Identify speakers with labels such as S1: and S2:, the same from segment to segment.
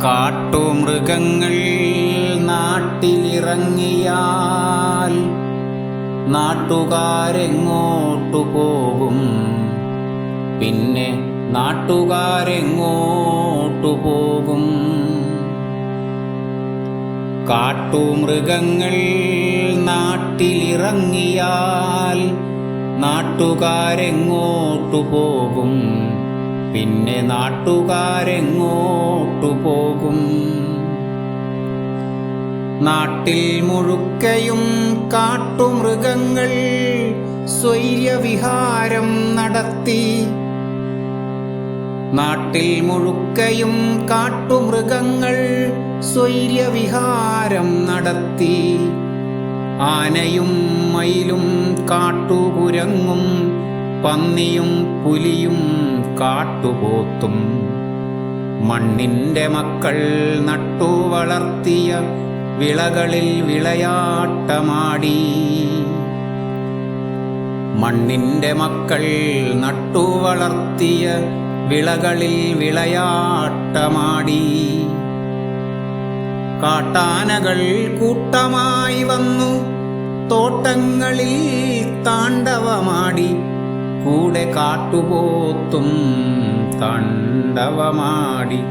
S1: കാട്ടുമൃഗങ്ങൾ നാട്ടിലിറങ്ങിയാൽ നാട്ടുകാരെങ്ങോട്ടു പോകും? പിന്നെ നാട്ടുകാരെങ്ങോട്ടു പോകും? കാട്ടുമൃഗങ്ങൾ നാട്ടിലിറങ്ങിയാൽ നാട്ടുകാരെങ്ങോട്ടു പോകും? പിന്നെ നാട്ടുകാരെങ്ങോട്ടു പോകും? നാട്ടിൽ മുഴുക്കയും കാട്ടുമൃഗങ്ങൾ സ്വൈര്യവിഹാരം നടത്തി. നാട്ടിൽ മുഴുക്കയും കാട്ടുമൃഗങ്ങൾ സ്വൈര്യവിഹാരം നടത്തി. ആനയും മയിലും കാട്ടുകുരങ്ങും പന്നിയും പുലിയും കാട്ടുപോത്തും മണ്ണിൻ്റെ മക്കൾ നട്ടു വളർത്തിയ വിളകളിൽ വിളയാട്ടമാടി. മണ്ണിൻ്റെ മക്കൾ നട്ടു വളർത്തിയ വിളകളിൽ വിളയാട്ടമാടി. കാട്ടാനകൾ കൂട്ടമായി വന്നു തോട്ടങ്ങളിൽ താണ്ഡവമാടി. കൂടെ കാട്ടുപോത്തും താണ്ഡവമാടി.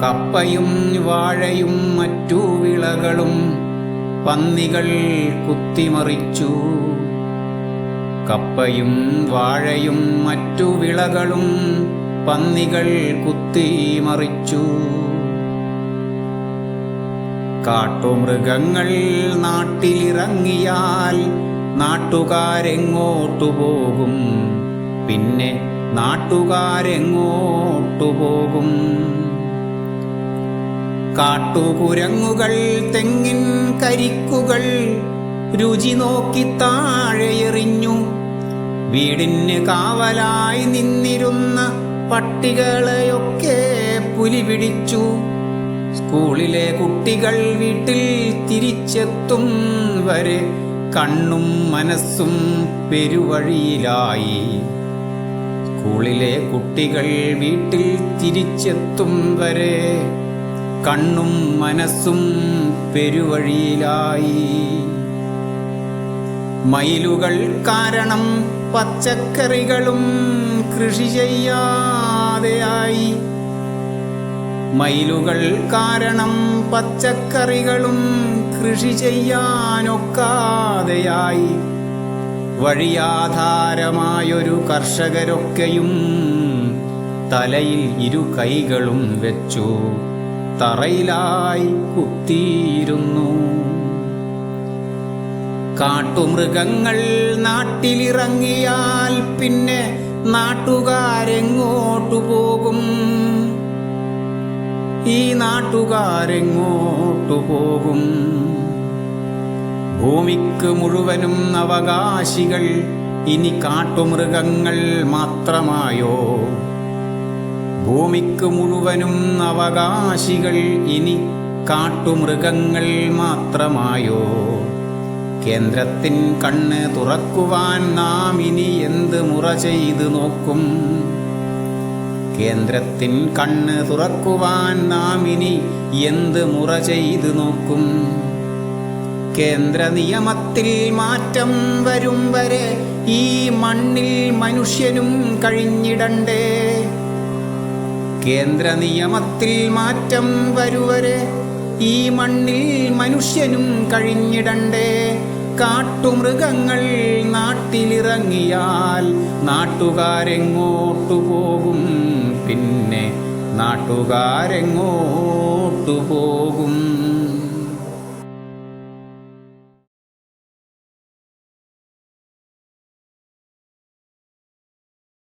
S1: കപ്പയും വാഴയും മറ്റു വിളകളും പന്നികൾ കുത്തിമറിച്ചു. കപ്പയും വാഴയും മറ്റു വിളകളും പന്നികൾ കുത്തിമറിച്ചു. കാട്ടുമൃഗങ്ങൾ നാട്ടിലിറങ്ങിയാൽ നാട്ടുകാരെങ്ങോട്ടു പോകും? പിന്നെ നാട്ടുകാരെങ്ങോട്ടു പോകും? കാട്ടുകുരങ്ങുകൾ തെങ്ങിൻ കരിക്കുകൾ രുചി നോക്കി താഴെയെറിഞ്ഞു. വീടിന് കാവലായി നിന്നിരുന്ന പട്ടികളെയൊക്കെ പുലി പിടിച്ചു. സ്കൂളിലെ കുട്ടികൾ വീട്ടിൽ തിരിച്ചെത്തും വരെ കണ്ണും മനസ്സും പെരുവഴിയിലായി. സ്കൂളിലെ കുട്ടികൾ വീട്ടിൽ തിരിച്ചെത്തും വരെ കണ്ണും മനസ്സും പെരുവഴിയിലായി. മയിലുകൾ കാരണം പച്ചക്കറികളും കൃഷി ചെയ്യാതെയായി. മയിലുകൾ കാരണം പച്ചക്കറികളും കൃഷി ചെയ്യാനൊക്കാതെയായി. വഴിയാധാരമായൊരു കർഷകരൊക്കെയും തലയിൽ ഇരു കൈകളും വെച്ചു തറയിലായി കുത്തിയിരുന്നു. കാട്ടുമൃഗങ്ങൾ നാട്ടിലിറങ്ങിയാൽ പിന്നെ നാട്ടുകാരെങ്ങോട്ടു പോകും? ഈ നാട്ടുകാരെങ്ങോട്ടു പോകും? ഭൂമിക്ക് മുഴുവനും അവകാശികൾ ഇനി കാട്ടുമൃഗങ്ങൾ മാത്രമായോ? ഭൂമിക്ക് മുഴുവനും അവകാശികൾ ഇനി കാട്ടുമൃഗങ്ങൾ മാത്രമായോ? കേന്ദ്രത്തിൻ കണ്ണ് തുറക്കുവാൻ നാം ഇനി എന്ത് മുറ ചെയ്തു നോക്കും? കേന്ദ്രത്തിൻ കണ്ണ് തുറക്കുവാൻ നാം ഇനി എന്ത് മുറ ചെയ്തു നോക്കും? കേന്ദ്ര നിയമത്തിൽ മാറ്റം വരും വരെ ഈ മണ്ണിൽ മനുഷ്യനും കഴിഞ്ഞിടണ്ടേ? കേന്ദ്ര നിയമത്തിൽ മാറ്റം വരുവരെ ഈ മണ്ണിൽ മനുഷ്യനും കഴിഞ്ഞിടണ്ടേ? കാട്ടുമൃഗങ്ങൾ നാട്ടിലിറങ്ങിയാൽ നാട്ടുകാരെങ്ങോട്ടു പോകും? പിന്നെ നാട്ടുകാരെങ്ങോട്ടു പോകും?